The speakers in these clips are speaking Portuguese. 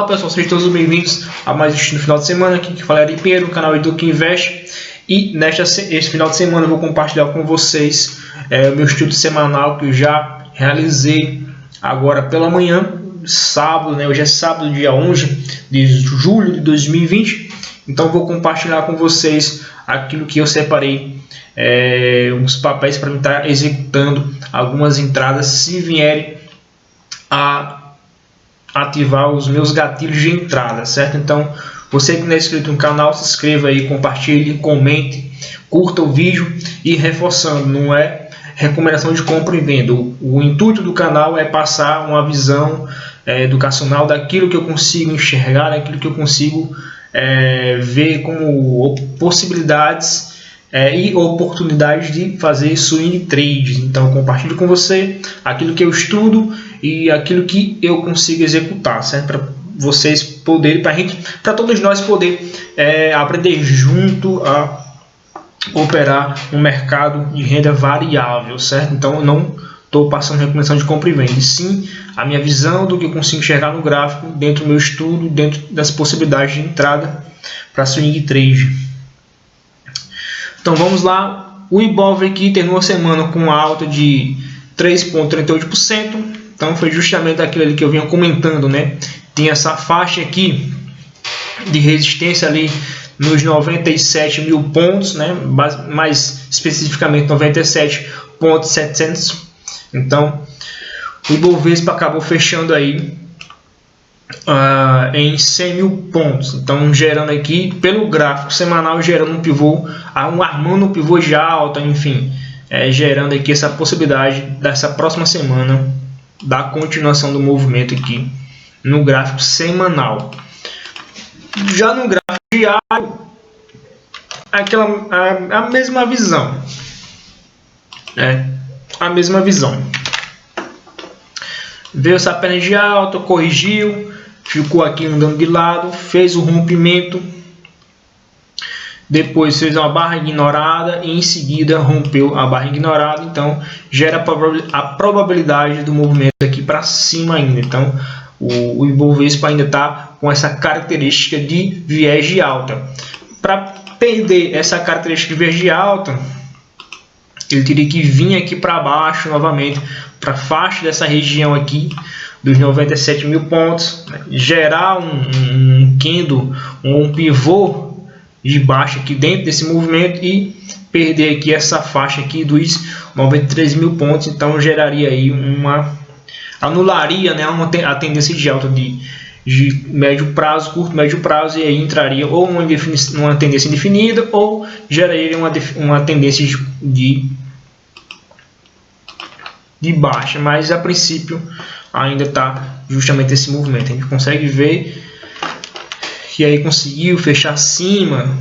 pessoal, sejam todos bem-vindos a mais um no final de semana. Aqui que fala é Pedro, do canal Edu que Investe. E esse final de semana eu vou compartilhar com vocês o meu estudo semanal que eu já realizei agora pela manhã, sábado, né? Hoje é sábado, dia 11 de julho de 2020. Então eu vou compartilhar com vocês aquilo que eu separei, uns papéis para estar executando algumas entradas se vierem a ativar os meus gatilhos de entrada, certo? Então, você que não é inscrito no canal, se inscreva aí, compartilhe, comente, curta o vídeo e reforçando, não é recomendação de compra e venda. O intuito do canal é passar uma visão educacional daquilo que eu consigo enxergar, daquilo que eu consigo ver como possibilidades e oportunidades de fazer swing trades. Então, compartilho com você aquilo que eu estudo e aquilo que eu consigo executar, certo? Para vocês poderem, para todos nós poder aprender junto a operar um mercado de renda variável, certo? Então eu não estou passando recomendação de compra e venda, e sim a minha visão do que eu consigo enxergar no gráfico, dentro do meu estudo, dentro das possibilidades de entrada para swing trade. Então vamos lá, o Ibov aqui terminou a semana com uma alta de 3,38%. Então foi justamente aquilo ali que eu vinha comentando, né? Tem essa faixa aqui de resistência ali nos 97 mil pontos, né? Mais especificamente 97.700. Então o Ibovespa acabou fechando aí em 100 mil pontos. Então gerando aqui pelo gráfico semanal, gerando um pivô, armando um pivô de alta, enfim, gerando aqui essa possibilidade dessa próxima semana da continuação do movimento aqui no gráfico semanal. Já no gráfico diário, a mesma visão, a mesma visão. Veio essa perna de alta, corrigiu, ficou aqui andando de lado, fez o rompimento, depois fez uma barra ignorada e em seguida rompeu a barra ignorada. Então gera a probabilidade do movimento aqui para cima ainda. Então o Ibovespa ainda está com essa característica de viés de alta. Para perder essa característica de viés de alta, ele teria que vir aqui para baixo novamente, para a faixa dessa região aqui dos 97 mil pontos, né? Gerar um candle, um pivô de baixo aqui dentro desse movimento e perder aqui essa faixa aqui dos 93 mil pontos. Então geraria aí anularia, né, a tendência de alta de médio prazo, curto médio prazo, e aí entraria ou uma tendência indefinida ou geraria uma tendência de baixa, mas a princípio ainda está justamente esse movimento. A gente consegue ver que aí conseguiu fechar acima,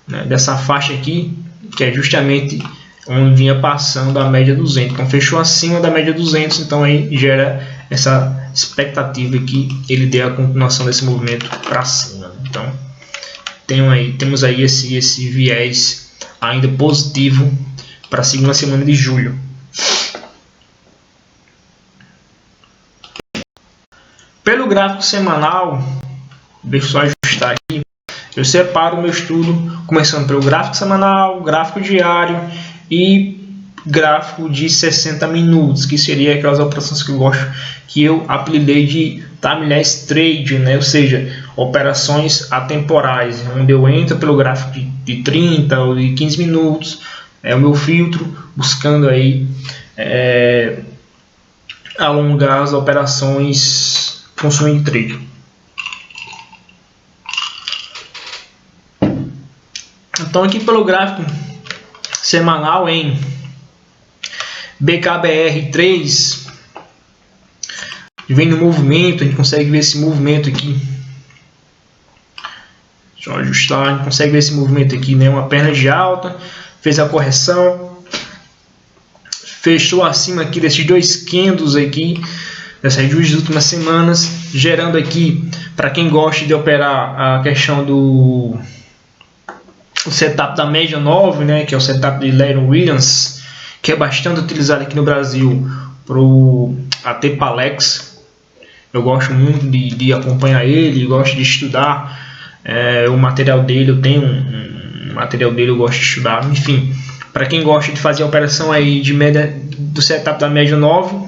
né, dessa faixa aqui, que é justamente onde vinha passando a média 200. Então fechou acima da média 200, então aí gera essa expectativa que ele dê a continuação desse movimento para cima. Então temos aí esse viés ainda positivo para a segunda semana de julho. Pelo gráfico semanal, deixa eu só ajustar aqui. Eu separo o meu estudo começando pelo gráfico semanal, gráfico diário e gráfico de 60 minutos, que seria aquelas operações que eu gosto, que eu apelidei de timeless trade, né? Ou seja, operações atemporais, onde eu entro pelo gráfico de 30 ou de 15 minutos, é o meu filtro, buscando aí alongar as operações com swing trade. Então aqui pelo gráfico semanal em BKBR3, vem no movimento, a gente consegue ver esse movimento aqui. Deixa eu ajustar, a gente consegue ver esse movimento aqui, né? Uma perna de alta, fez a correção, fechou acima aqui desses dois candles aqui, dessas duas últimas semanas, gerando aqui, para quem gosta de operar, a questão do setup da média 9, né, que é o setup de Larry Williams, que é bastante utilizado aqui no Brasil para o AT Palex, eu gosto muito de acompanhar ele, gosto de estudar o material dele. Eu tenho um material dele, eu gosto de estudar. Enfim, para quem gosta de fazer a operação aí de média do setup da média 9,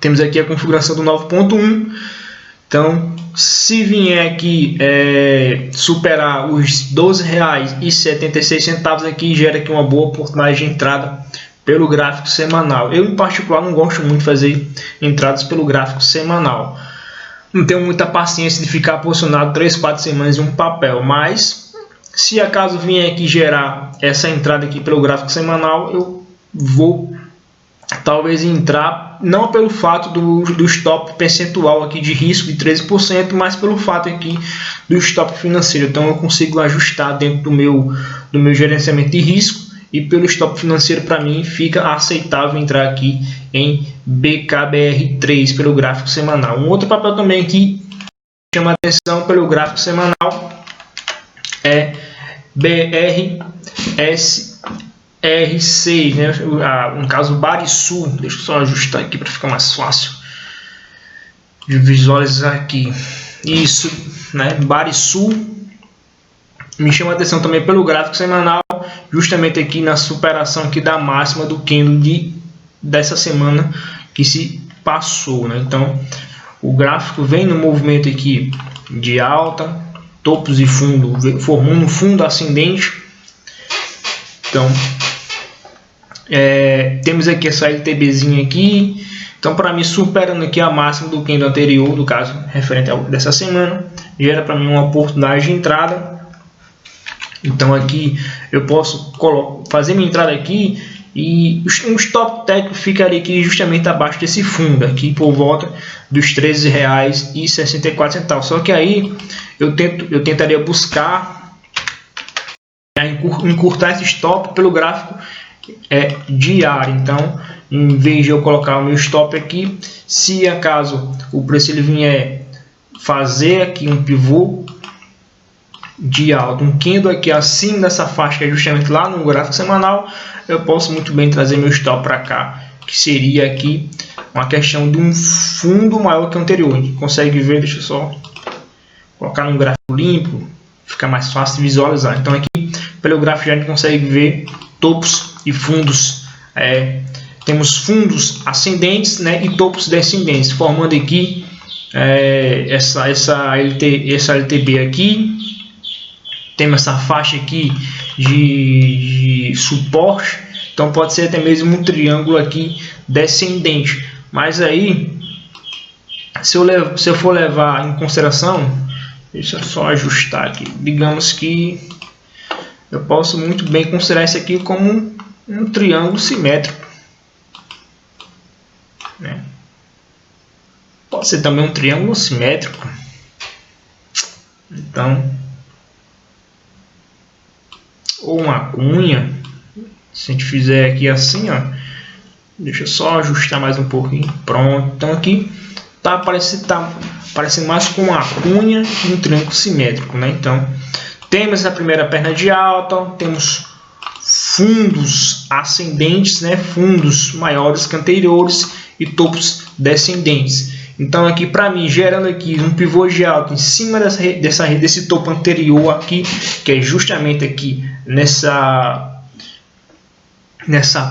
temos aqui a configuração do 9.1. Então, se vier aqui superar os R$12,76 aqui, gera aqui uma boa oportunidade de entrada pelo gráfico semanal. Eu, em particular, não gosto muito de fazer entradas pelo gráfico semanal. Não tenho muita paciência de ficar posicionado 3, 4 semanas em um papel, mas se acaso vier aqui gerar essa entrada aqui pelo gráfico semanal, eu vou talvez entrar, não pelo fato do stop percentual aqui de risco de 13%, mas pelo fato aqui do stop financeiro. Então eu consigo ajustar dentro do meu gerenciamento de risco, e pelo stop financeiro para mim fica aceitável entrar aqui em BKBR3 pelo gráfico semanal. Um outro papel também que chama atenção pelo gráfico semanal é BRSR6, né? No caso Barisul. Deixa eu só ajustar aqui para ficar mais fácil de visualizar aqui. Isso, né? Barisul me chama a atenção também pelo gráfico semanal, justamente aqui na superação aqui da máxima do candle dessa semana que se passou, né? Então o gráfico vem no movimento aqui de alta, topos e fundo, formando um fundo ascendente. Então temos aqui essa LTBzinha aqui. Então, para mim, superando aqui a máxima do candle anterior, no caso referente ao dessa semana, gera para mim uma oportunidade de entrada. Então aqui eu posso fazer minha entrada aqui, e um stop técnico ficaria aqui justamente abaixo desse fundo aqui, por volta dos R$13,64. Só que aí eu tentaria buscar encurtar esse stop pelo gráfico diário. Então, em vez de eu colocar o meu stop aqui, se acaso o preço ele vier fazer aqui um pivô de alta, um candle aqui acima dessa faixa, que é justamente lá no gráfico semanal, eu posso muito bem trazer meu stop para cá, que seria aqui uma questão de um fundo maior que o anterior. A gente consegue ver, deixa eu só colocar num gráfico limpo, fica mais fácil de visualizar. Então aqui pelo gráfico a gente consegue ver topos e fundos, temos fundos ascendentes, né, e topos descendentes, formando aqui essa LTB aqui. Temos essa faixa aqui de suporte, então pode ser até mesmo um triângulo aqui descendente. Mas aí, se eu for levar em consideração, deixa eu só ajustar aqui, digamos que eu posso muito bem considerar isso aqui como um triângulo simétrico, né? Pode ser também um triângulo simétrico. Então, ou uma cunha, se a gente fizer aqui assim, ó, deixa eu só ajustar mais um pouquinho, pronto. Então aqui tá parecendo mais com uma cunha que um triângulo simétrico, né? Então temos a primeira perna de alta, temos fundos ascendentes, né, fundos maiores que anteriores, e topos descendentes. Então aqui para mim, gerando aqui um pivô de alta em cima desse topo anterior aqui, que é justamente aqui nessa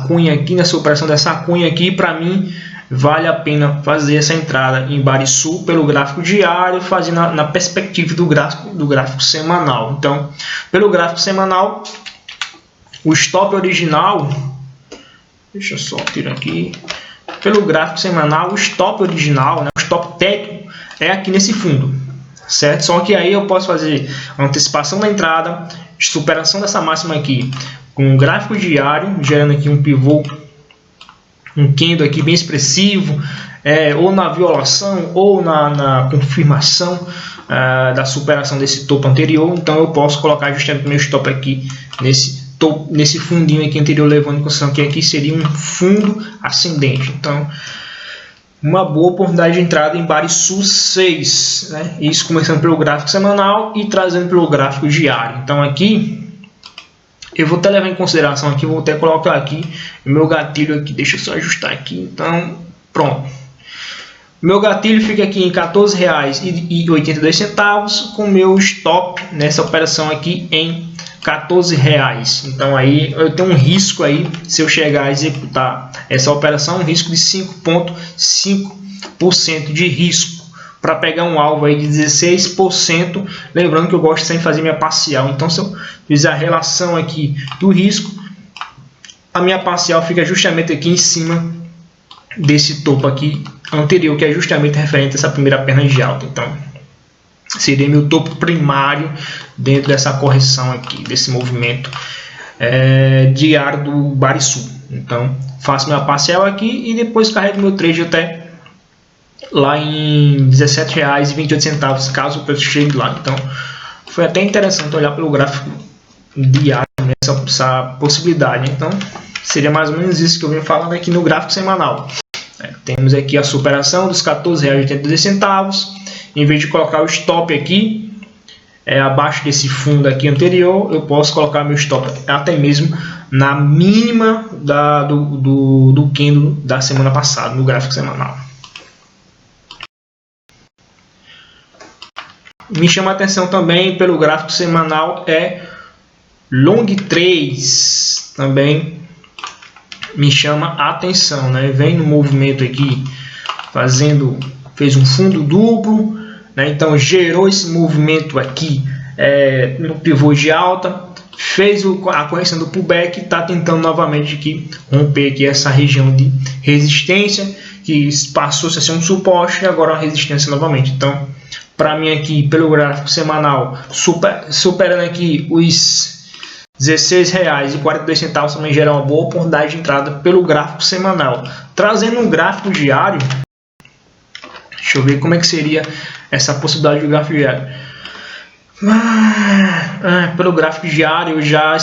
cunha aqui, nessa operação dessa cunha aqui, para mim vale a pena fazer essa entrada em Barisul pelo gráfico diário, fazendo na perspectiva do gráfico semanal. Então, pelo gráfico semanal, o stop original, deixa eu só tirar aqui. Pelo gráfico semanal, o stop original, né, o stop técnico, é aqui nesse fundo, certo? Só que aí eu posso fazer a antecipação da entrada, superação dessa máxima aqui, com um gráfico diário, gerando aqui um pivô, um candle aqui bem expressivo, ou na violação ou na confirmação da superação desse topo anterior. Então eu posso colocar justamente meu stop aqui nesse fundinho aqui anterior, levando em consideração que aqui seria um fundo ascendente. Então, uma boa oportunidade de entrada em Barisul 6, né? Isso começando pelo gráfico semanal e trazendo pelo gráfico diário. Então aqui eu vou até levar em consideração aqui, vou até colocar aqui o meu gatilho aqui, deixa eu só ajustar aqui. Então pronto, Meu gatilho fica aqui em R$ 14,82, com meu stop nessa operação aqui em R$ 14,00. Então aí eu tenho um risco aí, se eu chegar a executar essa operação, um risco de 5,5% de risco para pegar um alvo aí de 16%. Lembrando que eu gosto sempre de fazer minha parcial. Então se eu fizer a relação aqui do risco, a minha parcial fica justamente aqui em cima desse topo aqui anterior, que é justamente referente a essa primeira perna de alta. Então seria meu topo primário dentro dessa correção aqui, desse movimento diário do Barisul. Então faço minha parcial aqui e depois carrego meu trade até lá em R$ 17,28, caso o preço chegue lá. Então foi até interessante olhar pelo gráfico diário essa possibilidade. Então seria mais ou menos isso que eu venho falando aqui no gráfico semanal. Temos aqui a superação dos R$ 14,82. Em vez de colocar o stop aqui abaixo desse fundo aqui anterior, eu posso colocar meu stop até mesmo na mínima do candle da semana passada no gráfico semanal. Me chama a atenção também pelo gráfico semanal Long 3 também me chama a atenção, né? Vem no movimento aqui fez um fundo duplo, né? Então gerou esse movimento aqui no pivô de alta, fez a correção do pullback, está tentando novamente aqui romper aqui essa região de resistência que passou a ser um suporte e agora uma resistência novamente. Então para mim aqui pelo gráfico semanal superando aqui os R$ 16,42 também gera uma boa oportunidade de entrada pelo gráfico semanal. Trazendo um gráfico diário, deixa eu ver como é que seria essa possibilidade de gráfico diário. Pelo gráfico diário eu já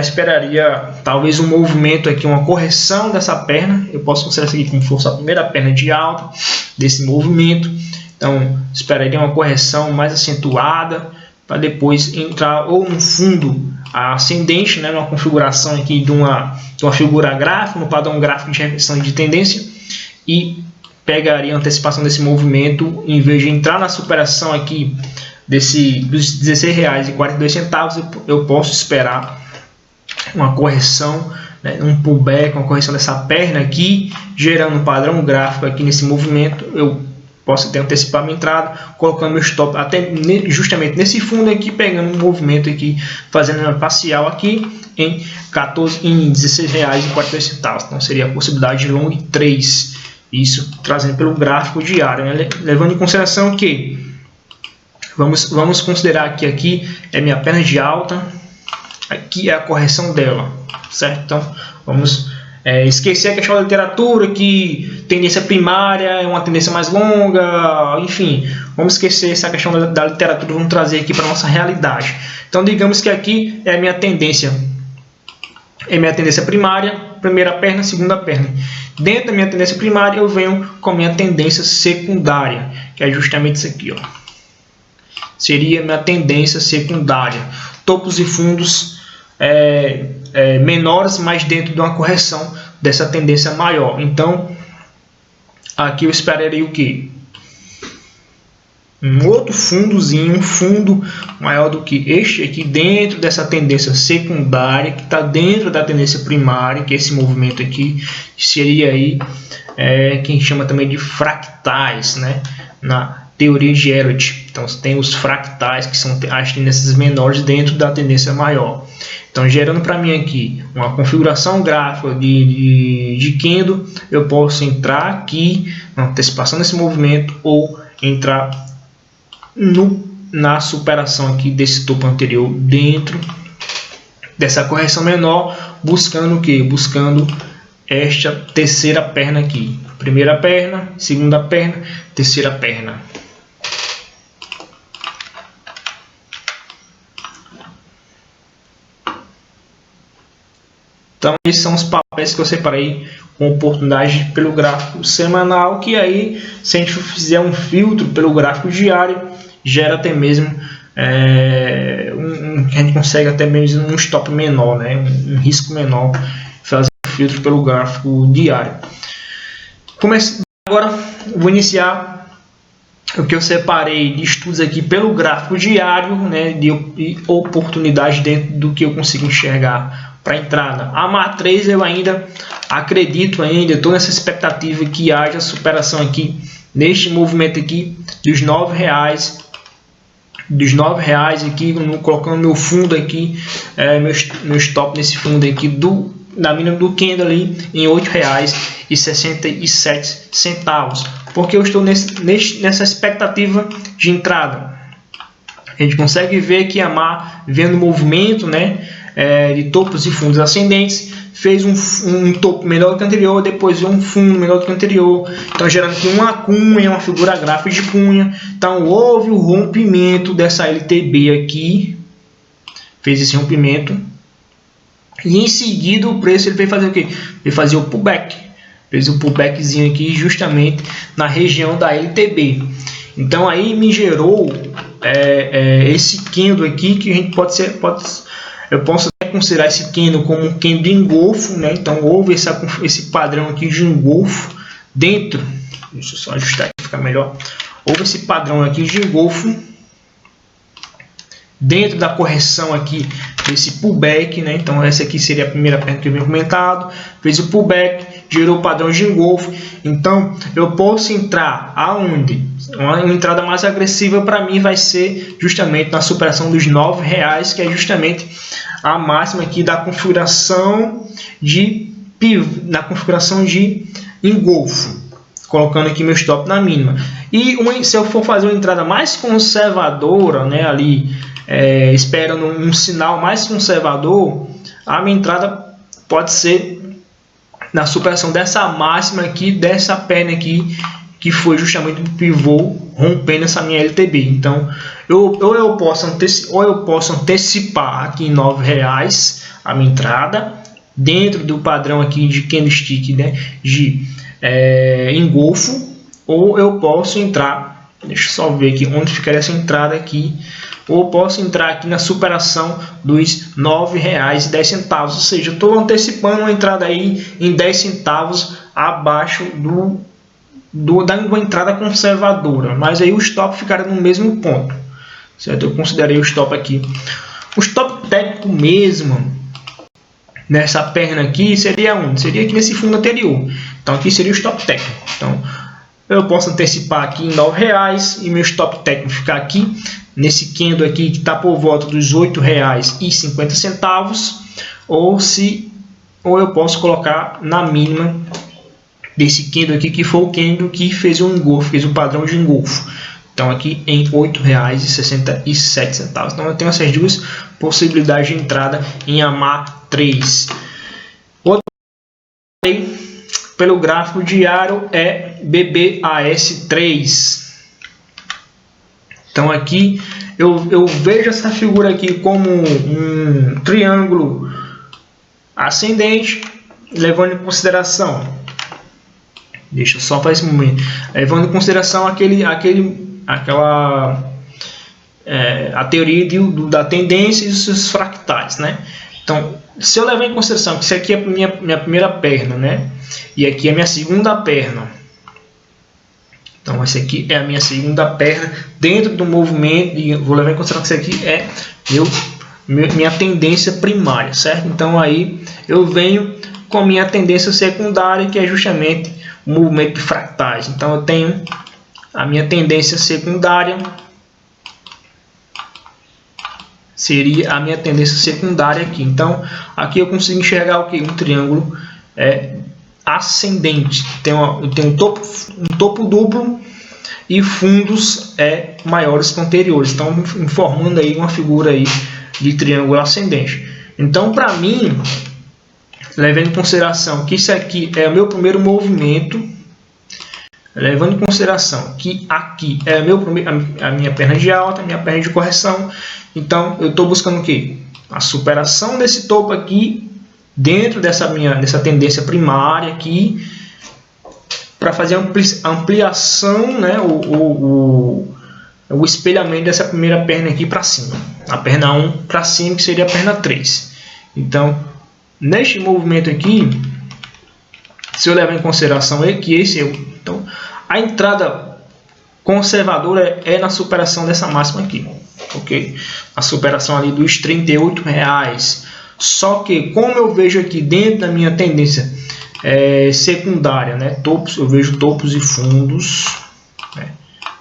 esperaria talvez um movimento aqui, uma correção dessa perna. Eu posso considerar isso aqui como fosse a primeira perna de alta desse movimento. Então esperaria uma correção mais acentuada para depois entrar ou no fundo ascendente, né, numa configuração aqui de uma figura gráfica, no padrão gráfico de reversão de tendência, e pegaria a antecipação desse movimento. Em vez de entrar na superação aqui dos R$ 16,42, eu posso esperar uma correção, né, um pullback, uma correção dessa perna aqui, gerando um padrão gráfico aqui nesse movimento. Eu posso até antecipar minha entrada, colocando meu stop até justamente nesse fundo aqui, pegando um movimento aqui, fazendo uma parcial aqui em R$ 16,42. Então seria a possibilidade de long 3, isso trazendo pelo gráfico diário, né? Levando em consideração que vamos considerar que aqui é minha perna de alta, aqui é a correção dela, certo? Então vamos esquecer a questão da literatura, que tendência primária é uma tendência mais longa, enfim, vamos esquecer essa questão da literatura, vamos trazer aqui para a nossa realidade. Então digamos que aqui é a minha tendência primária, primeira perna, segunda perna. Dentro da minha tendência primária eu venho com a minha tendência secundária, que é justamente isso aqui, ó. Seria minha tendência secundária, topos e fundos menores, mas dentro de uma correção dessa tendência maior. Então aqui eu esperaria o que? Um outro fundozinho, um fundo maior do que este aqui, dentro dessa tendência secundária, que está dentro da tendência primária, que é esse movimento aqui, que seria aí que a gente chama também de fractais, né, na teoria de Elliott. Então tem os fractais, que são as tendências menores dentro da tendência maior. Então gerando para mim aqui uma configuração gráfica de candle, eu posso entrar aqui na antecipação desse movimento ou entrar na superação aqui desse topo anterior dentro dessa correção menor, buscando o que? Buscando esta terceira perna aqui. Primeira perna, segunda perna, terceira perna. Então esses são os papéis que eu separei com oportunidade pelo gráfico semanal, que aí se a gente fizer um filtro pelo gráfico diário, gera até mesmo a gente consegue até mesmo um stop menor, né? Um risco menor, fazer um filtro pelo gráfico diário. Agora vou iniciar o que eu separei de estudos aqui pelo gráfico diário, né, de oportunidade dentro do que eu consigo enxergar para entrada. A matriz eu ainda acredito, estou nessa expectativa que haja superação aqui neste movimento aqui dos R$9, aqui, colocando meu fundo aqui, meu stop nesse fundo aqui na mínima do candle ali em R$8,67, porque eu estou nessa expectativa de entrada. A gente consegue ver que a MA, vendo o movimento, né, de topos e fundos ascendentes, fez um topo menor do que o anterior, depois um fundo menor do que o anterior, então gerando aqui uma cunha, uma figura gráfica de cunha. Então houve o rompimento dessa LTB aqui, fez esse rompimento, e em seguida o preço ele veio fazer o quê? Veio fazer o pullback, fez o pullbackzinho aqui justamente na região da LTB. Então aí me gerou esse candle aqui, que a gente eu posso considerar esse candle como um candle de engolfo, né? Então houve esse padrão aqui de engolfo dentro, deixa eu só ajustar aqui, ficar melhor. Houve esse padrão aqui de engolfo dentro da correção aqui desse pullback, né? Então essa aqui seria a primeira perna que eu havia comentado, fez o pullback, gerou o padrão de engolfo. Então eu posso entrar aonde? Uma entrada mais agressiva para mim vai ser justamente na superação dos R$9, que é justamente a máxima aqui da configuração de engolfo, colocando aqui meu stop na mínima. E se eu for fazer uma entrada mais conservadora, né, ali esperando um sinal mais conservador, a minha entrada pode ser na superação dessa máxima aqui, dessa perna aqui, que foi justamente o pivô rompendo essa minha LTB. Então ou eu posso antecipar aqui em R$9 a minha entrada dentro do padrão aqui de candlestick, né, de engolfo, ou eu posso entrar, deixa eu só ver aqui onde ficaria essa entrada aqui, ou posso entrar aqui na superação dos R$9,10, ou seja, eu estou antecipando uma entrada aí em 10 centavos abaixo da uma entrada conservadora, mas aí o stop ficaria no mesmo ponto, certo? Eu considerei o stop aqui. O stop técnico mesmo nessa perna aqui seria onde? Seria aqui nesse fundo anterior. Então aqui seria o stop técnico. Então eu posso antecipar aqui em R$9 e meu stop técnico ficar aqui nesse candle aqui que está por volta dos R$8,50, ou eu posso colocar na mínima desse candle aqui, que foi o candle que fez um engolfo, fez um padrão de engolfo. Então aqui em R$8,67. Então eu tenho essas duas possibilidades de entrada em AMA3. Outro pelo gráfico diário é BBAS3. Então aqui eu vejo essa figura aqui como um triângulo ascendente, levando em consideração, deixa eu só para esse momento, levando em consideração a teoria da tendência e os seus fractais, né? Então, se eu levar em consideração que isso aqui é a minha primeira perna, né? E aqui é a minha segunda perna. Então, essa aqui é a minha segunda perna dentro do movimento, e vou levar em consideração que isso aqui é minha tendência primária, certo? Então, aí eu venho com a minha tendência secundária, que é justamente o movimento de fractais. Então eu tenho a minha tendência secundária, seria a minha tendência secundária aqui. Então aqui eu consigo enxergar o que? Um triângulo ascendente. Tem um topo duplo e fundos maiores que anteriores. Então formando aí uma figura aí de triângulo ascendente. Então para mim, levando em consideração que isso aqui é o meu primeiro movimento, levando em consideração que aqui é a minha perna de alta, a minha perna de correção, então eu estou buscando o quê? A superação desse topo aqui, dentro dessa tendência primária aqui, para fazer a ampliação, né, o espelhamento dessa primeira perna aqui para cima, a perna 1 para cima, que seria a perna 3. Então, neste movimento aqui, se eu levar em consideração que esse então A entrada conservadora é na superação dessa máxima aqui, ok? A superação ali dos R$38. Só que como eu vejo aqui dentro da minha tendência secundária, né? Topos, eu vejo topos e fundos, né?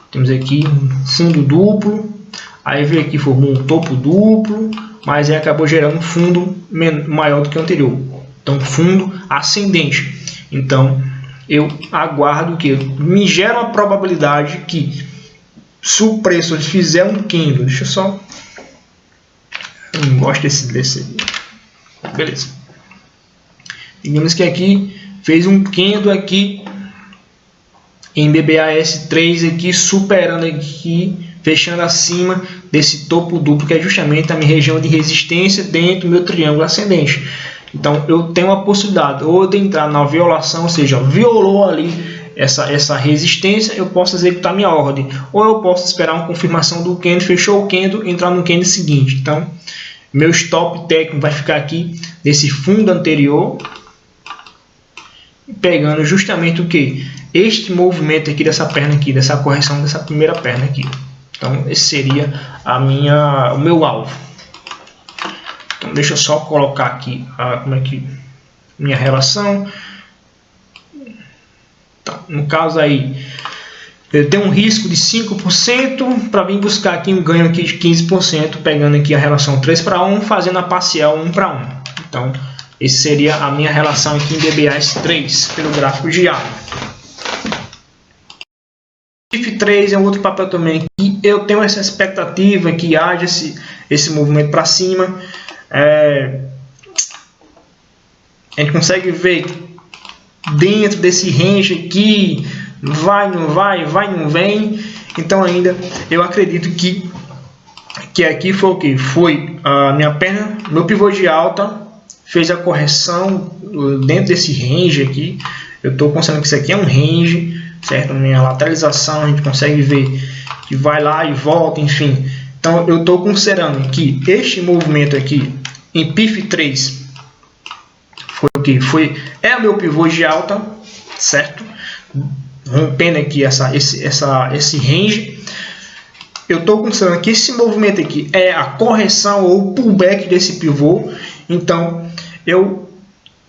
Temos aqui um fundo duplo, aí veio aqui, formou um topo duplo, mas aí acabou gerando um fundo maior do que o anterior. Então, fundo ascendente. Então, eu aguardo que me gera uma probabilidade que, se o preço fizer um candle, deixa eu só... Eu não gosto desse... Beleza. Digamos que aqui fez um candle aqui em BBAS3 aqui, superando aqui, fechando acima desse topo duplo, que é justamente a minha região de resistência dentro do meu triângulo ascendente. Então eu tenho a possibilidade ou de entrar na violação, ou seja, violou ali essa resistência, eu posso executar minha ordem, ou eu posso esperar uma confirmação do candle, fechou o candle, entrar no candle seguinte. Então meu stop técnico vai ficar aqui nesse fundo anterior, pegando justamente o que? Este movimento aqui dessa perna aqui, dessa correção dessa primeira perna aqui. Então esse seria o meu alvo. Então deixa eu só colocar aqui como é que minha relação. Então, no caso aí, eu tenho um risco de 5% para vir buscar aqui um ganho aqui de 15%, pegando aqui a relação 3:1, fazendo a parcial 1:1. Então esse seria a minha relação aqui em DBAS3 pelo gráfico diário. PIF3 é um outro papel também que eu tenho essa expectativa que haja esse movimento para cima. A gente consegue ver dentro desse range aqui, vai, não vai, vai, não vem. Então ainda eu acredito que aqui foi o que? Foi a minha perna, meu pivô de alta, fez a correção dentro desse range aqui. Eu estou considerando que isso aqui é um range, certo? Minha lateralização, a gente consegue ver que vai lá e volta, enfim. Então eu estou considerando que este movimento aqui em PIF3 foi o que? É o meu pivô de alta, certo? Rompendo aqui esse range. Eu estou considerando que esse movimento aqui é a correção ou pullback desse pivô. Então eu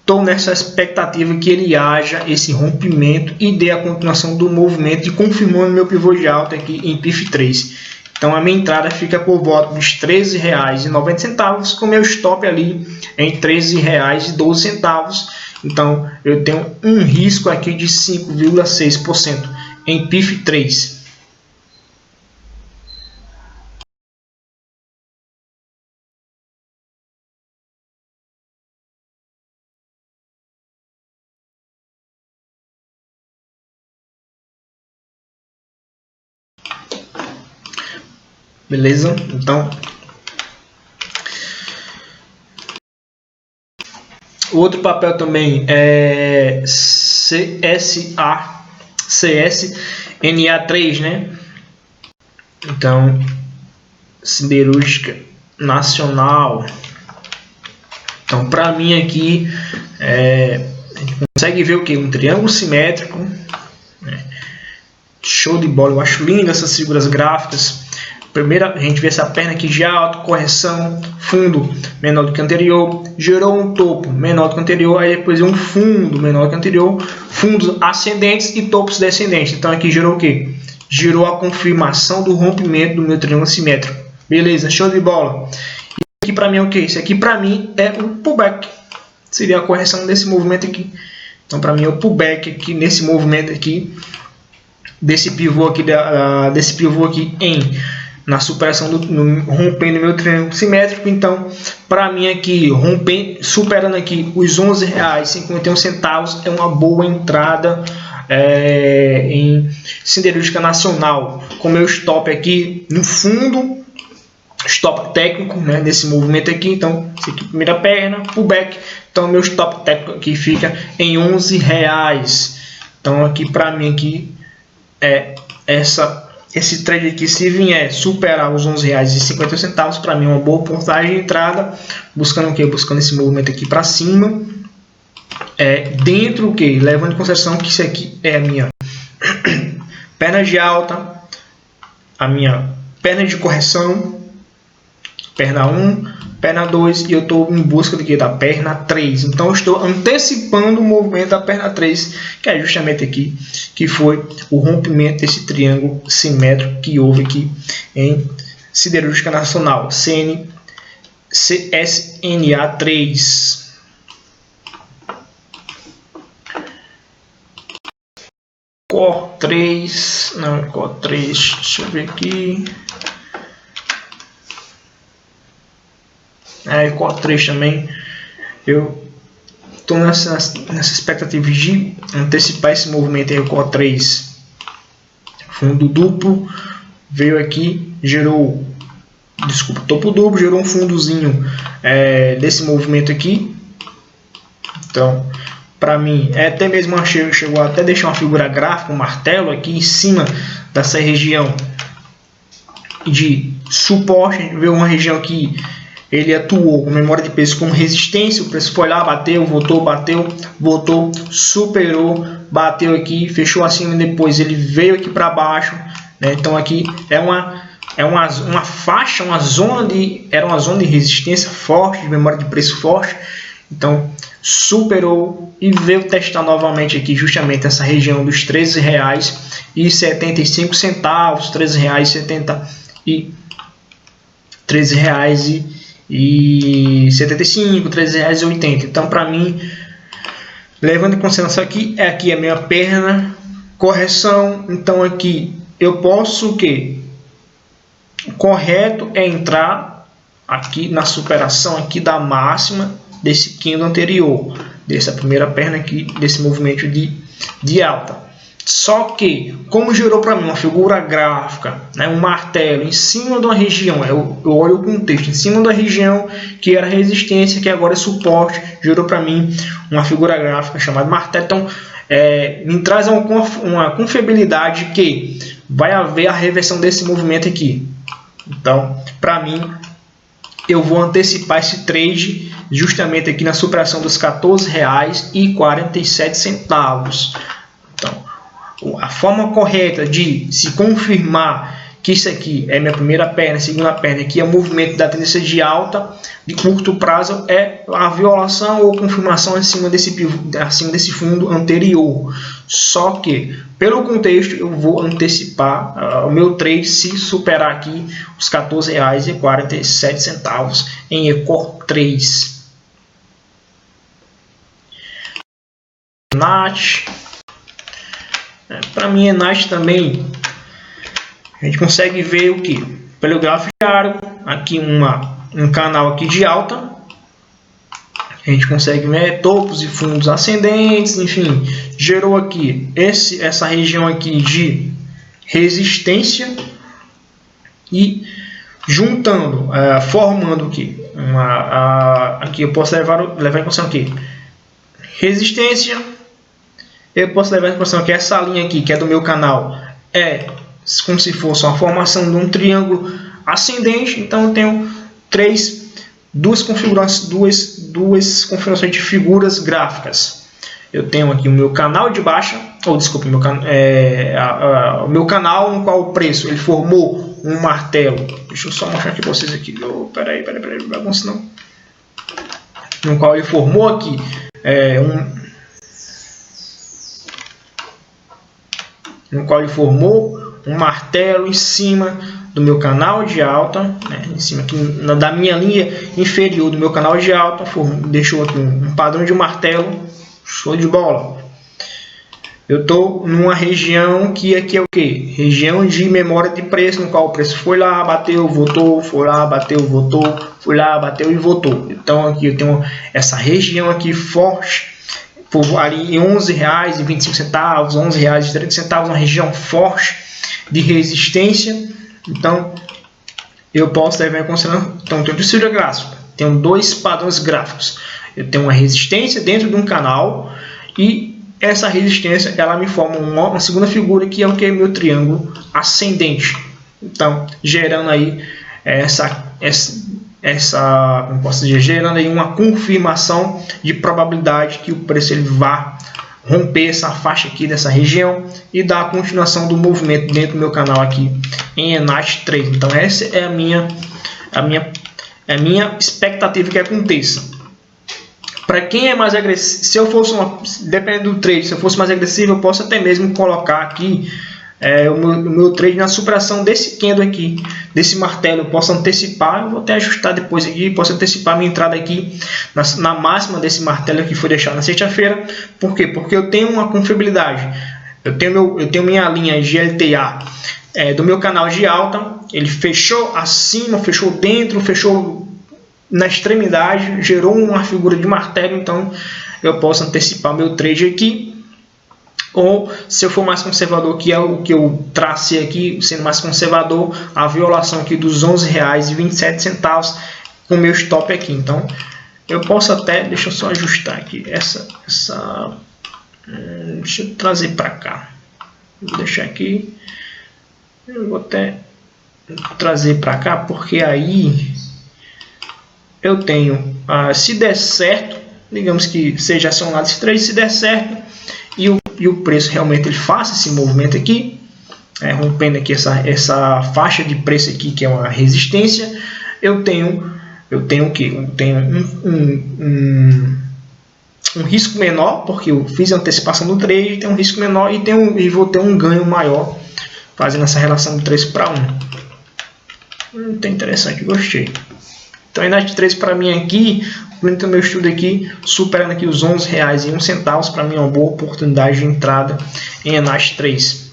estou nessa expectativa que ele haja esse rompimento e dê a continuação do movimento e confirmando meu pivô de alta aqui em PIF3. Então a minha entrada fica por volta dos R$13,90, com meu stop ali em R$13,12. Então eu tenho um risco aqui de 5,6% em PIF3. Beleza? Então, o outro papel também é CSNA3, né? Então, siderúrgica nacional. Então, para mim aqui, a gente consegue ver o que? Um triângulo simétrico, né? Show de bola, eu acho lindo essas figuras gráficas. Primeiro a gente vê essa perna aqui de alta, correção, fundo menor do que o anterior, gerou um topo menor do que o anterior, aí depois um fundo menor do que o anterior, fundos ascendentes e topos descendentes. Então aqui gerou o que? Gerou a confirmação do rompimento do meu triângulo simétrico. Beleza, show de bola. E aqui para mim é o que? Isso aqui para mim é o pullback, seria a correção desse movimento aqui. Então para mim é o pullback aqui nesse movimento aqui, desse pivô aqui, na superação rompendo meu triângulo simétrico. Então para mim aqui, superando aqui os R$11,51 é uma boa entrada em siderúrgica nacional, com meu stop aqui no fundo, stop técnico, né, desse movimento aqui. Então esse aqui, primeira perna, pullback, então meu stop técnico aqui fica em R$11. Então aqui para mim aqui esse trade aqui, se vier superar os R$11,50, para mim é uma boa porcentagem de entrada, buscando o que? Buscando esse movimento aqui para cima, dentro o que? Levando em consideração que isso aqui é a minha perna de alta, a minha perna de correção, perna 1, perna 2, e eu estou em busca da perna 3. Então eu estou antecipando o movimento da perna 3, que é justamente aqui, que foi o rompimento desse triângulo simétrico que houve aqui em Siderúrgica Nacional, CSNA3. Core 3, não é Core 3, deixa eu ver aqui. Core 3 também. Eu estou nessa expectativa de antecipar esse movimento aí, Core 3. Fundo duplo, veio aqui, gerou, desculpa, topo duplo, gerou um fundozinho desse movimento aqui. Então, para mim, até mesmo chegou até deixar uma figura gráfica, um martelo aqui em cima dessa região de suporte. Veio uma região que ele atuou com memória de preço como resistência. O preço foi lá, bateu, voltou, bateu, voltou, superou, bateu aqui, fechou acima e depois ele veio aqui para baixo, né? Então aqui é uma faixa, era uma zona de resistência forte, de memória de preço forte. Então superou e veio testar novamente aqui justamente essa região dos R$13,75, R$13,70 e R$13,75, R$13,80. Então, para mim, levando em consideração aqui a minha perna, correção. Então, aqui eu posso o que? O correto é entrar aqui na superação aqui da máxima desse candle anterior, dessa primeira perna aqui, desse movimento de alta. Só que, como gerou para mim uma figura gráfica, né, um martelo em cima de uma região, eu olho o contexto, em cima da região que era resistência, que agora é suporte, gerou para mim uma figura gráfica chamada martelo. Então, me traz uma confiabilidade que vai haver a reversão desse movimento aqui. Então, para mim, eu vou antecipar esse trade justamente aqui na superação dos R$14,47. Então, a forma correta de se confirmar que isso aqui é minha primeira perna, segunda perna, aqui é o movimento da tendência de alta de curto prazo, é a violação ou confirmação acima desse fundo anterior. Só que, pelo contexto, eu vou antecipar o meu trade se superar aqui os R$14,47 em Core 3. NAT. Para mim, NAT também, a gente consegue ver o que? Pelo gráfico diário, aqui um canal aqui de alta. A gente consegue ver topos e fundos ascendentes, enfim, gerou aqui essa região aqui de resistência e juntando, formando aqui, aqui eu posso levar em consideração aqui resistência. Eu posso levar em consideração que essa linha aqui, que é do meu canal, é como se fosse uma formação de um triângulo ascendente. Então eu tenho duas configurações de figuras gráficas. Eu tenho aqui o meu canal de baixa, ou desculpe, o meu canal no qual o preço ele formou um martelo. Deixa eu só mostrar aqui para vocês aqui. Peraí, bagunça não. No qual ele formou aqui um martelo em cima do meu canal de alta, né, em cima aqui da minha linha inferior do meu canal de alta, deixou aqui um padrão de martelo, show de bola. Eu estou numa região que aqui é o que? Região de memória de preço, no qual o preço foi lá, bateu, voltou, foi lá, bateu, voltou, foi lá, bateu e voltou. Então aqui eu tenho essa região aqui forte, por ali em R$11,25, R$11,30, uma região forte de resistência. Então eu posso levar em consideração. Então eu tenho estrutura gráfica, tenho dois padrões gráficos. Eu tenho uma resistência dentro de um canal e essa resistência ela me forma uma segunda figura, que é o que é meu triângulo ascendente. Então gerando aí como posso dizer, gerando aí uma confirmação de probabilidade que o preço ele vá romper essa faixa aqui dessa região e dar a continuação do movimento dentro do meu canal aqui em Enate 3. Então essa é a minha expectativa que aconteça. Para quem é mais agressivo, se eu fosse dependendo do trade, se eu fosse mais agressivo, eu posso até mesmo colocar aqui o meu trade na superação desse candle aqui, desse martelo. Eu posso antecipar, eu vou até ajustar depois aqui, posso antecipar minha entrada aqui na máxima desse martelo que foi deixado na sexta-feira. Por quê? Porque eu tenho uma confiabilidade. Eu tenho minha linha GLTA do meu canal de alta, ele fechou acima, fechou dentro, fechou na extremidade, gerou uma figura de martelo. Então eu posso antecipar meu trade aqui. Ou se eu for mais conservador, que é o que eu tracei aqui, sendo mais conservador, a violação aqui dos R$ 11,27 com o meu stop aqui. Então eu posso até, deixa eu só ajustar aqui deixa eu trazer para cá, vou deixar aqui, eu vou até trazer para cá, porque aí eu tenho, se der certo, digamos que seja acionado esse trade, se der certo e o preço realmente ele faça esse movimento aqui, rompendo aqui essa faixa de preço aqui, que é uma resistência, eu tenho o que? Eu tenho um risco menor, porque eu fiz a antecipação do trade, tem um risco menor e vou ter um ganho maior fazendo essa relação de 3 para 1. Muito interessante, gostei. Então, Enate 3 para mim aqui, dentro do meu estudo aqui, superando aqui os R$ 11,01, para mim é uma boa oportunidade de entrada em Enate 3.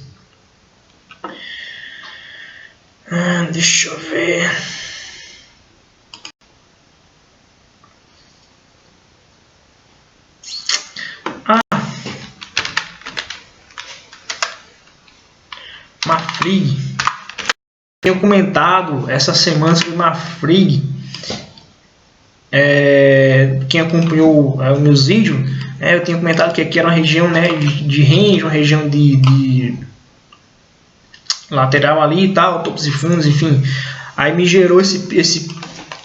Deixa eu ver. Mafrig. Tenho comentado essa semana sobre Mafrig. Quem acompanhou os meus vídeos, eu tenho comentado que aqui era uma região, né, de range, uma região de lateral ali e tal, topos e fundos, enfim. Aí me gerou esse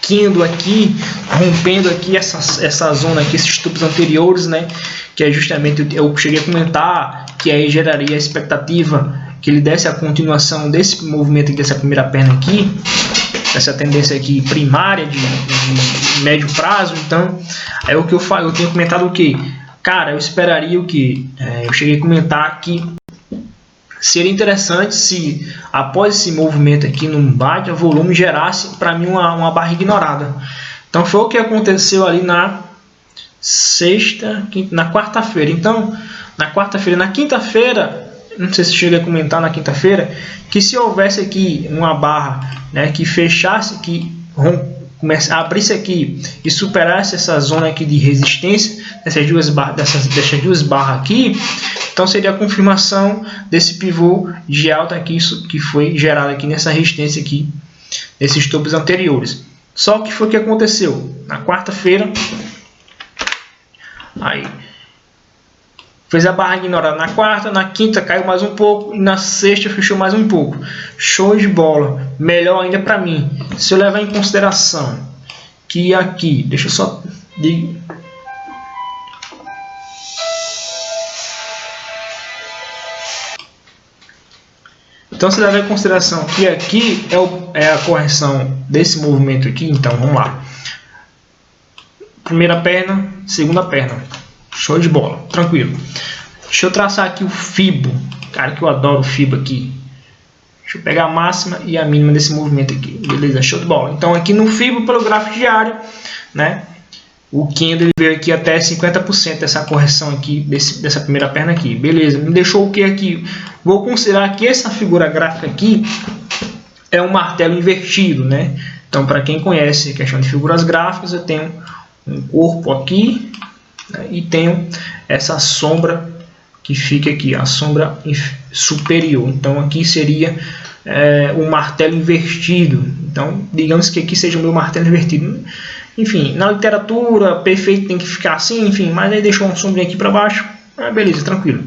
candle aqui, rompendo aqui essa zona aqui, esses topos anteriores, né, que é justamente, eu cheguei a comentar que aí geraria a expectativa que ele desse a continuação desse movimento aqui, dessa primeira perna aqui, essa tendência aqui primária de médio prazo. Então é o que eu tenho comentado, o que, cara, eu esperaria o que eu cheguei a comentar que seria interessante se após esse movimento aqui no bate a volume gerasse para mim uma barra ignorada. Então foi o que aconteceu ali na quarta-feira. Então na quinta-feira, não sei se cheguei a comentar na quinta-feira, que se houvesse aqui uma barra, né, que fechasse, que abrisse aqui e superasse essa zona aqui de resistência, dessas duas barras aqui, então seria a confirmação desse pivô de alta aqui, isso que foi gerado aqui nessa resistência aqui, nesses topos anteriores. Só que foi o que aconteceu na quarta-feira, aí fez a barra ignorada na quarta, na quinta caiu mais um pouco e na sexta fechou mais um pouco. Show de bola. Melhor ainda para mim, se eu levar em consideração que aqui, deixa eu só então se levar em consideração que aqui é a correção desse movimento aqui, então vamos lá. Primeira perna, segunda perna. Show de bola, tranquilo. Deixa eu traçar aqui o Fibo. Cara, que eu adoro o Fibo aqui. Deixa eu pegar a máxima e a mínima desse movimento aqui. Beleza, show de bola. Então aqui no Fibo, pelo gráfico diário, né, o candle veio aqui até 50% dessa correção aqui, dessa primeira perna aqui. Beleza, me deixou o que aqui? Vou considerar que essa figura gráfica aqui é um martelo invertido, né? Então, para quem conhece a questão de figuras gráficas, eu tenho um corpo aqui, né, e tenho essa sombra que fica aqui, a sombra superior. Então aqui seria um martelo invertido. Então digamos que aqui seja o meu martelo invertido. Enfim, na literatura perfeito tem que ficar assim, enfim, mas aí deixou uma sombrinha aqui para baixo, beleza, tranquilo.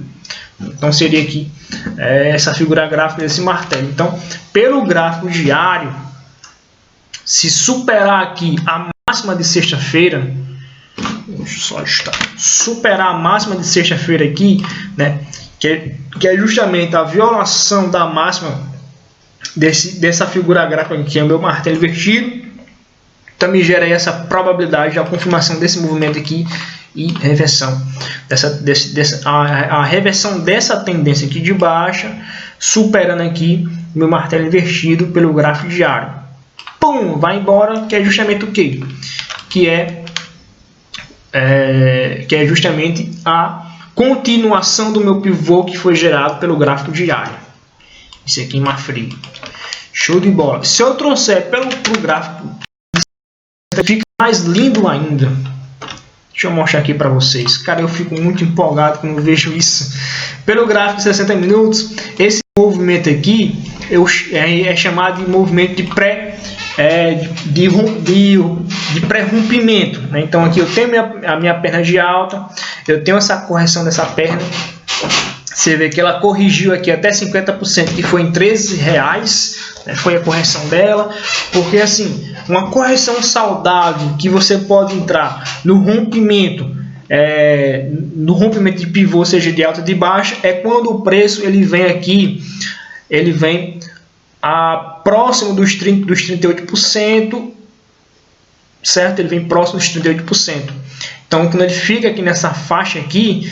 Então seria aqui essa figura gráfica desse martelo. Então pelo gráfico diário, se superar aqui a máxima de sexta-feira, Deixa eu só ajustar. Superar a máxima de sexta-feira aqui, né? Que é justamente a violação da máxima dessa figura gráfica aqui, que é o meu martelo invertido. Também gera aí essa probabilidade da confirmação desse movimento aqui e reversão a reversão dessa tendência aqui de baixa, superando aqui meu martelo invertido pelo gráfico diário. Pum, vai embora, que é justamente o quê? Que é justamente a continuação do meu pivô que foi gerado pelo gráfico diário. Isso aqui em mar frio. Show de bola. Se eu trouxer pro gráfico, fica mais lindo ainda. Deixa eu mostrar aqui para vocês. Cara, eu fico muito empolgado quando eu vejo isso. Pelo gráfico de 60 minutos, esse movimento aqui é chamado de movimento de pré-rompimento, né? Então aqui eu tenho a minha perna de alta, eu tenho essa correção dessa perna. Você vê que ela corrigiu aqui até 50%, que foi em R$13, né? Foi a correção dela. Porque assim, uma correção saudável que você pode entrar no rompimento de pivô, seja de alta ou de baixa, é quando o preço ele vem aqui, ele vem próximo dos 38%, certo? Ele vem próximo dos 38%. Então, quando ele fica aqui nessa faixa aqui,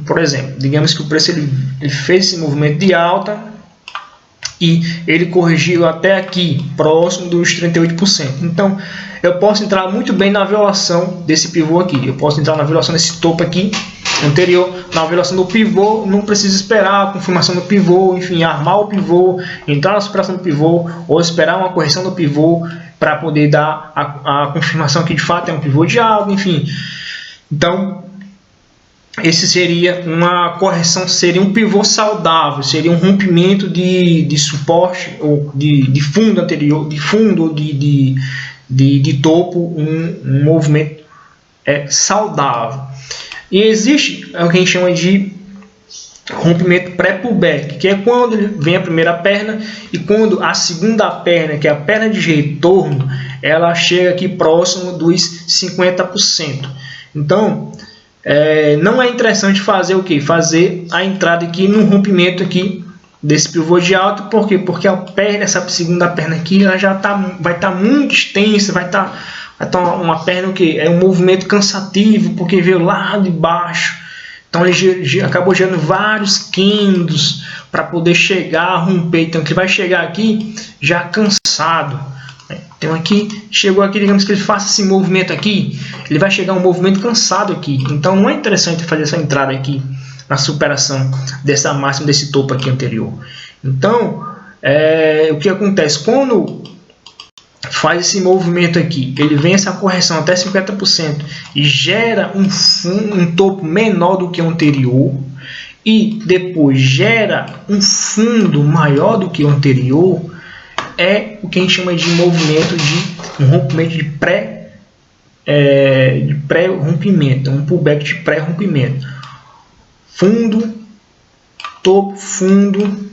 por exemplo, digamos que o preço ele fez esse movimento de alta e ele corrigiu até aqui, próximo dos 38%. Então, eu posso entrar muito bem na violação desse pivô aqui. Eu posso entrar na violação desse topo aqui anterior, na violação do pivô. Não preciso esperar a confirmação do pivô, enfim, armar o pivô, entrar na superação do pivô ou esperar uma correção do pivô para poder dar a confirmação que de fato é um pivô de alta, enfim. Então, esse seria uma correção, seria um pivô saudável, seria um rompimento de suporte ou de fundo anterior, de fundo de topo, um movimento saudável. E existe o que a gente chama de rompimento pré-pullback, que é quando vem a primeira perna e quando a segunda perna, que é a perna de retorno, ela chega aqui próximo dos 50%. Então, não é interessante fazer o que? Fazer a entrada aqui no rompimento aqui desse pivô de alta. Por quê? Porque a perna, essa segunda perna aqui, ela já vai estar muito extensa, vai estar uma perna que é um movimento cansativo, porque veio lá de baixo. Então ele acabou gerando vários candles para poder chegar a romper. Então ele vai chegar aqui já cansado. Então aqui, chegou aqui, digamos que ele faça esse movimento aqui, ele vai chegar um movimento cansado aqui. Então não é interessante fazer essa entrada aqui na superação dessa máxima, desse topo aqui anterior. Então, o que acontece? Quando faz esse movimento aqui, ele vem essa correção até 50% e gera um topo menor do que o anterior, e depois gera um fundo maior do que o anterior, é o que a gente chama de movimento de um rompimento de pré-rompimento, um pullback de pré-rompimento. Fundo, topo, fundo,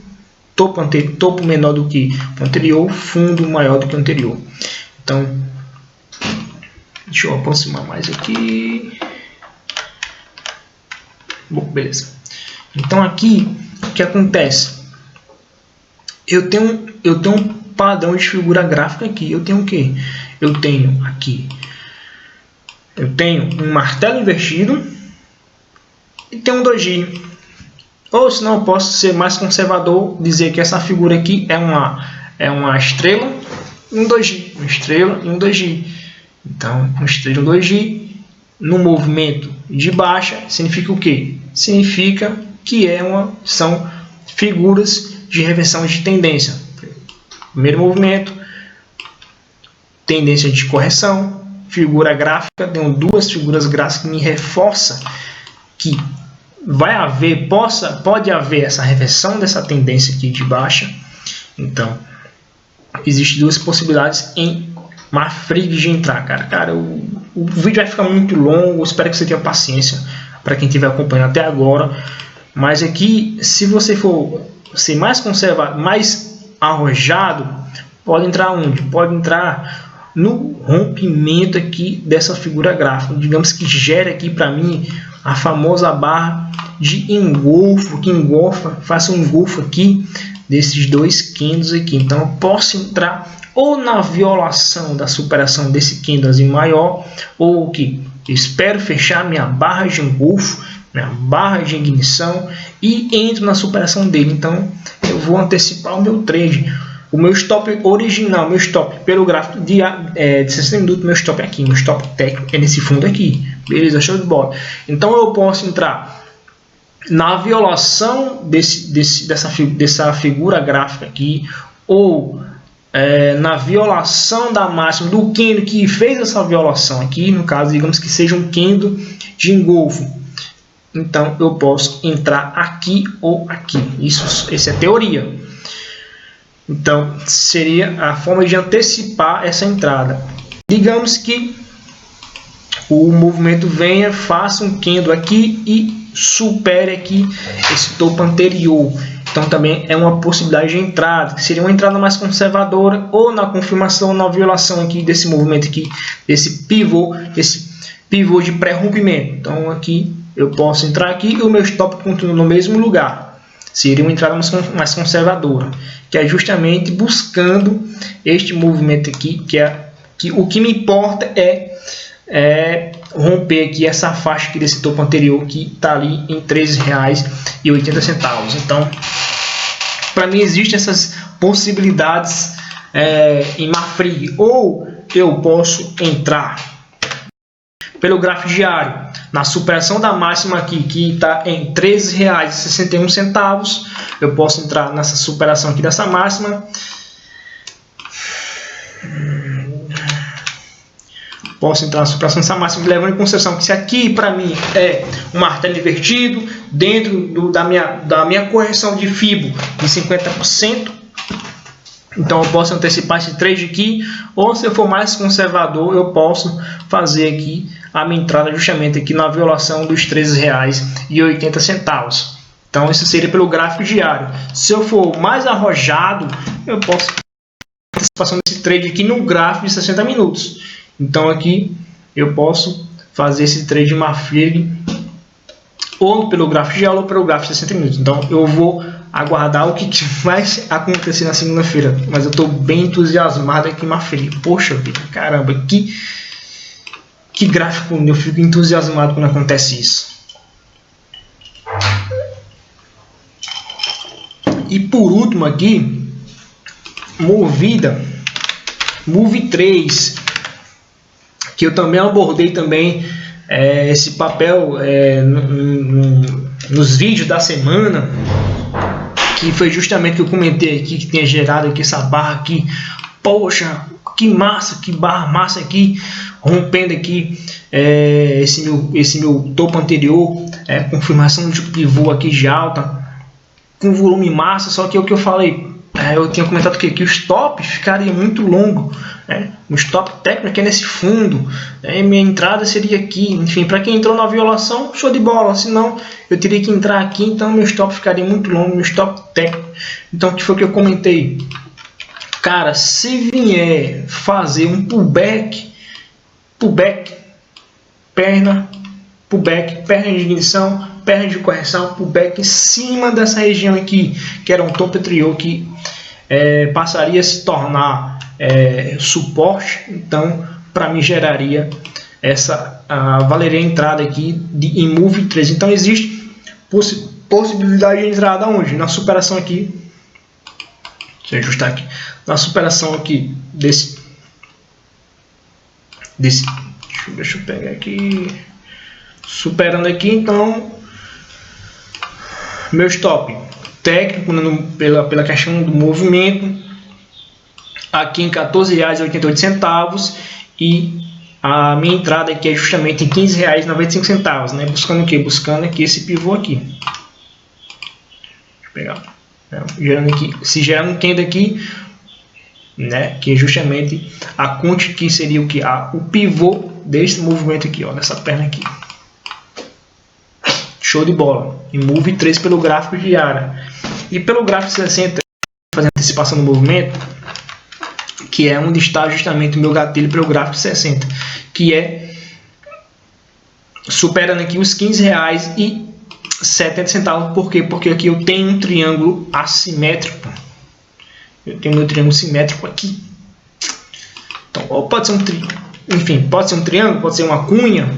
topo menor do que o anterior, fundo maior do que o anterior. Então, deixa eu aproximar mais aqui. Bom, beleza. Então aqui, o que acontece? Eu tenho um padrão de figura gráfica aqui. Eu tenho o que? Eu tenho aqui, eu tenho um martelo invertido e tenho um doji. Ou senão eu posso ser mais conservador, dizer que essa figura aqui é uma estrela e um doji, uma estrela e um doji. Então, uma estrela e um doji no movimento de baixa significa o quê? Significa que são figuras de reversão de tendência. Primeiro movimento, tendência de correção, figura gráfica. Tenho duas figuras gráficas que me reforçam que pode haver essa reversão dessa tendência aqui de baixa. Então, existem duas possibilidades em mar frio de entrar, cara. O vídeo vai ficar muito longo, espero que você tenha paciência para quem estiver acompanhando até agora. Mas aqui, se você for ser mais conservador, mais arrojado, pode entrar onde? Pode entrar no rompimento aqui dessa figura gráfica. Digamos que gere aqui para mim a famosa barra de engolfo, que engolfa, faça um engolfo aqui desses dois candles aqui. Então eu posso entrar ou na violação da superação desse candlezinho maior, ou que espero fechar minha barra de engolfo, minha barra de ignição, e entro na superação dele. Então eu vou antecipar o meu trade. O meu stop original, meu stop pelo gráfico de 60 minutos, meu stop aqui, meu stop técnico é nesse fundo aqui. Beleza, show de bola. Então eu posso entrar na violação dessa figura gráfica aqui, ou na violação da máxima do candle que fez essa violação aqui, no caso, digamos que seja um candle de engolfo. Então eu posso entrar aqui ou aqui. Essa é a teoria. Então seria a forma de antecipar essa entrada. Digamos que o movimento venha, faça um candle aqui e supere aqui esse topo anterior. Então também é uma possibilidade de entrada, que seria uma entrada mais conservadora, ou na confirmação, na violação aqui desse movimento aqui, esse pivô de pré-rompimento. Então aqui eu posso entrar aqui e o meu stop continua no mesmo lugar. Seria uma entrada mais conservadora, que é justamente buscando este movimento aqui, que o que me importa é romper aqui essa faixa aqui desse topo anterior, que está ali em R$ 13,80. Então, para mim existem essas possibilidades em Mafrig, ou eu posso entrar pelo gráfico diário na superação da máxima aqui, que está em R$ 13,61. Eu posso entrar nessa superação aqui dessa máxima. Posso entrar na superação dessa máxima, levando em consideração que se aqui para mim é um martelo invertido, dentro da minha correção de FIBO de 50%, então eu posso antecipar esse trade aqui, ou se eu for mais conservador, eu posso fazer aqui a minha entrada justamente aqui na violação dos R$ 13,80. Então isso seria pelo gráfico diário. Se eu for mais arrojado, eu posso antecipação desse trade aqui no gráfico de 60 minutos. Então aqui eu posso fazer esse trade Mafrig ou pelo gráfico diário ou pelo gráfico de 60 minutos. Então eu vou aguardar o que vai acontecer na segunda-feira. Mas eu estou bem entusiasmado aqui em Mafrig. Poxa vida, caramba, que gráfico, eu fico entusiasmado quando acontece isso. E por último aqui, Movida, Move 3, que eu também abordei também esse papel nos vídeos da semana, que foi justamente que eu comentei aqui, que tinha gerado aqui essa barra aqui. Poxa, que massa, que barra massa aqui, rompendo aqui esse meu topo anterior, confirmação de pivô aqui de alta, com volume massa. Só que é o que eu falei, eu tinha comentado que o stop ficaria muito longo, o stop técnico é nesse fundo, minha entrada seria aqui. Enfim, para quem entrou na violação, show de bola, senão eu teria que entrar aqui, então meu stop ficaria muito longo, meu stop técnico. Então o que foi que eu comentei? Cara, se vier fazer um pullback, perna de ignição, perna de correção, pullback em cima dessa região aqui, que era um topo anterior, que passaria a se tornar suporte. Então para mim geraria valeria a entrada aqui em Move 3. Então existe possibilidade de entrada onde? Na superação aqui, deixa eu ajustar aqui, na superação aqui desse deixa eu pegar aqui, superando aqui. Então meu stop técnico pela questão do movimento aqui em R$ 14,88, e a minha entrada aqui é justamente em R$ 15,95, né? Buscando o que? Buscando aqui esse pivô aqui. Deixa eu pegar, gerando aqui, se gerar um candle aqui, né? Que é justamente a conta que seria o que? O pivô desse movimento aqui, ó, dessa perna aqui. Show de bola. E Move 3 pelo gráfico diário. E pelo gráfico 60, fazendo antecipação do movimento, que é onde está justamente o meu gatilho para o gráfico de 60, que é superando aqui os R$15,70. Por quê? Porque aqui eu tenho um triângulo assimétrico. Eu tenho meu triângulo simétrico aqui. Então, ou pode ser um pode ser um triângulo, pode ser uma cunha.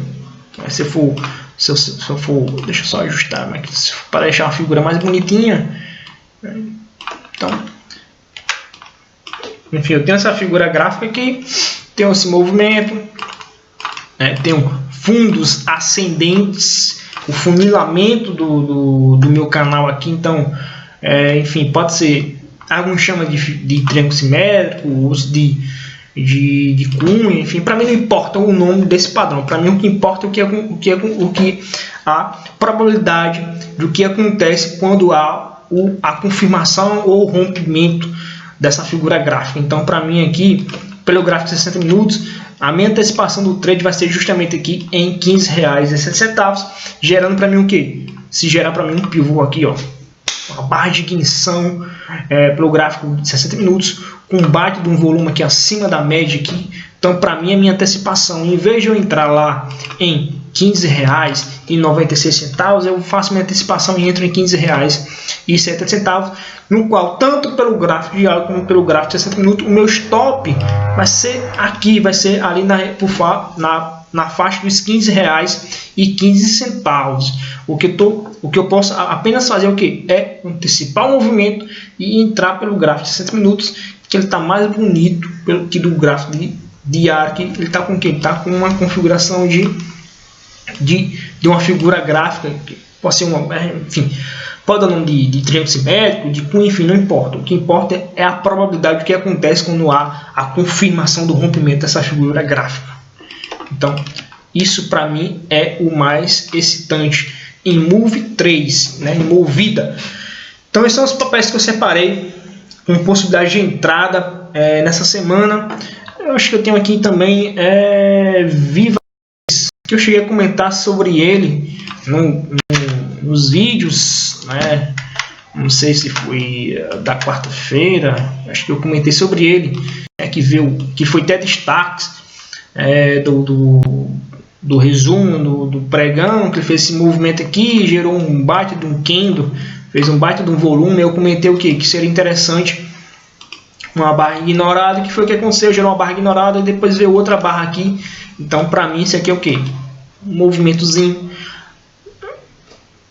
Se eu for, deixa eu só ajustar aqui, para deixar a figura mais bonitinha. Então, enfim, eu tenho essa figura gráfica aqui, tenho esse movimento, tenho fundos ascendentes, o funilamento do meu canal aqui. Então, enfim, pode ser, alguns chamam de triângulo simétrico, uso de cunha, enfim, para mim não importa o nome desse padrão. Para mim o que importa é a probabilidade do que acontece quando há a confirmação ou rompimento dessa figura gráfica. Então, para mim aqui, pelo gráfico de 60 minutos, a minha antecipação do trade vai ser justamente aqui em R$15,07, gerando para mim o que? Se gerar para mim um pivô aqui, ó, uma barra de ignição pelo gráfico de 60 minutos, com um baita de um volume aqui acima da média aqui. Então, para mim, a minha antecipação, em vez de eu entrar lá em R$15,96, eu faço minha antecipação e entro em R$15,70, no qual, tanto pelo gráfico diário como pelo gráfico de 60 minutos, o meu stop vai ser aqui, vai ser ali na faixa dos R$15,15. O que eu posso apenas fazer o que? É antecipar o movimento e entrar pelo gráfico de 60 minutos, que ele está mais bonito que do gráfico diário, que ele está com o que? Está com uma configuração de uma figura gráfica, que pode ser enfim, pode dar nome de triângulo simétrico, de cunha, enfim, não importa. O que importa é a probabilidade do que acontece quando há a confirmação do rompimento dessa figura gráfica. Então, isso para mim é o mais excitante em Move 3, né, em Movida. Então, esses são os papéis que eu separei com possibilidade de entrada nessa semana. Eu acho que eu tenho aqui também Viva, que eu cheguei a comentar sobre ele nos vídeos, né? Não sei se foi da quarta-feira, acho que eu comentei sobre ele, que foi até destaques do resumo do pregão, que ele fez esse movimento aqui, gerou um baita de um candle, fez um baita de um volume. Eu comentei o que seria interessante uma barra ignorada, que foi o que aconteceu, gerou uma barra ignorada e depois veio outra barra aqui. Então, para mim, isso aqui é o que? Um movimentozinho,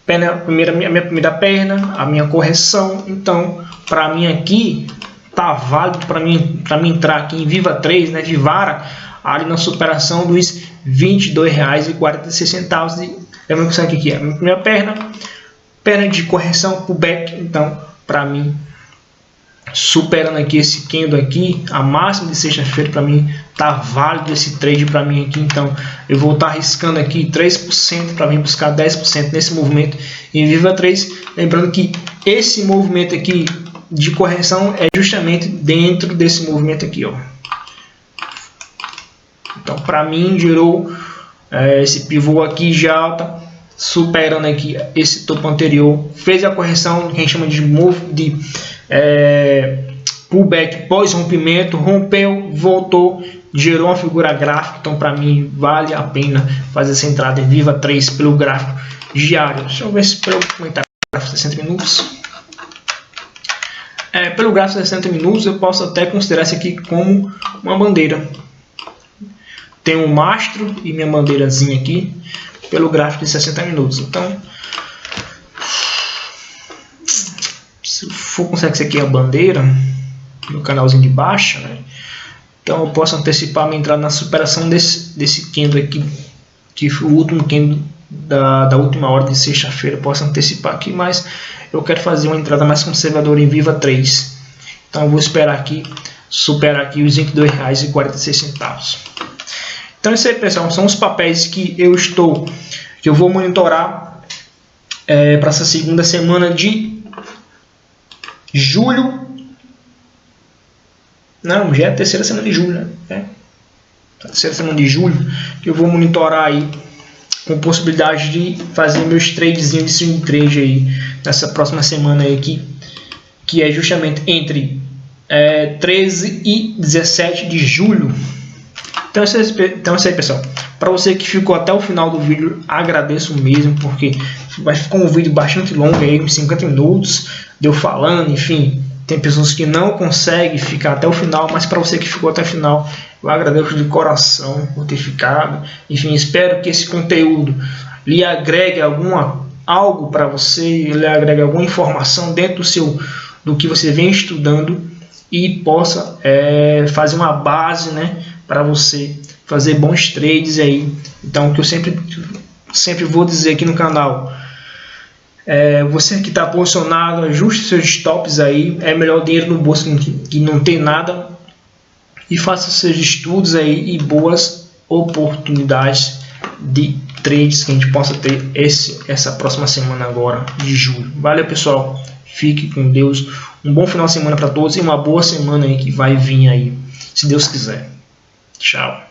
a minha primeira perna, a minha correção. Então, para mim aqui tá válido para mim entrar aqui em Viva 3, né, de vara, ali na superação dos R$22,46. Lembrando que isso aqui é a minha primeira perna de correção, pullback. Então, para mim, superando aqui esse candle aqui, a máxima de sexta-feira, para mim tá válido esse trade para mim aqui. Então eu vou estar arriscando aqui 3% para mim buscar 10% nesse movimento em Viva 3, lembrando que esse movimento aqui de correção é justamente dentro desse movimento aqui, ó. Então, para mim, gerou esse pivô aqui de alta, superando aqui esse topo anterior, fez a correção que a gente chama de pullback pós-rompimento, rompeu, voltou, gerou uma figura gráfica. Então, para mim, vale a pena fazer essa entrada em Viva 3 pelo gráfico diário. Deixa eu ver se para eu comentar o gráfico de 60 minutos. Pelo gráfico de 60 minutos, eu posso até considerar isso aqui como uma bandeira. Tem um mastro e minha bandeirazinha aqui pelo gráfico de 60 minutos. Então, se eu for conseguir isso aqui a bandeira no canalzinho de baixo, né? Então eu posso antecipar minha entrada na superação desse candle aqui, que foi o último candle da última hora de sexta-feira. Posso antecipar aqui, mas eu quero fazer uma entrada mais conservadora em Viva 3. Então eu vou esperar aqui, superar aqui os R$22,46. Então isso aí, pessoal, são os papéis que eu vou monitorar para essa segunda semana de julho. Não, já é a terceira semana de julho, né? A terceira semana de julho, que eu vou monitorar aí, com possibilidade de fazer meus tradezinhos de swing trade aí nessa próxima semana aí, que é justamente entre 13 e 17 de julho. Então é isso aí, pessoal. Para você que ficou até o final do vídeo, agradeço mesmo, porque vai ficar um vídeo bastante longo aí, uns 50 minutos de eu falando, enfim. Tem pessoas que não conseguem ficar até o final, mas para você que ficou até o final, eu agradeço de coração por ter ficado. Enfim, espero que esse conteúdo lhe agregue algo para você, lhe agregue alguma informação dentro do que você vem estudando e possa fazer uma base, né, para você fazer bons trades aí. Então, o que eu sempre vou dizer aqui no canal, você que está posicionado, ajuste seus stops aí. É melhor dinheiro no bolso que não tem nada, e faça seus estudos aí e boas oportunidades de trades que a gente possa ter essa próxima semana agora de julho. Valeu, pessoal, fique com Deus, um bom final de semana para todos e uma boa semana aí que vai vir aí, se Deus quiser. Tchau.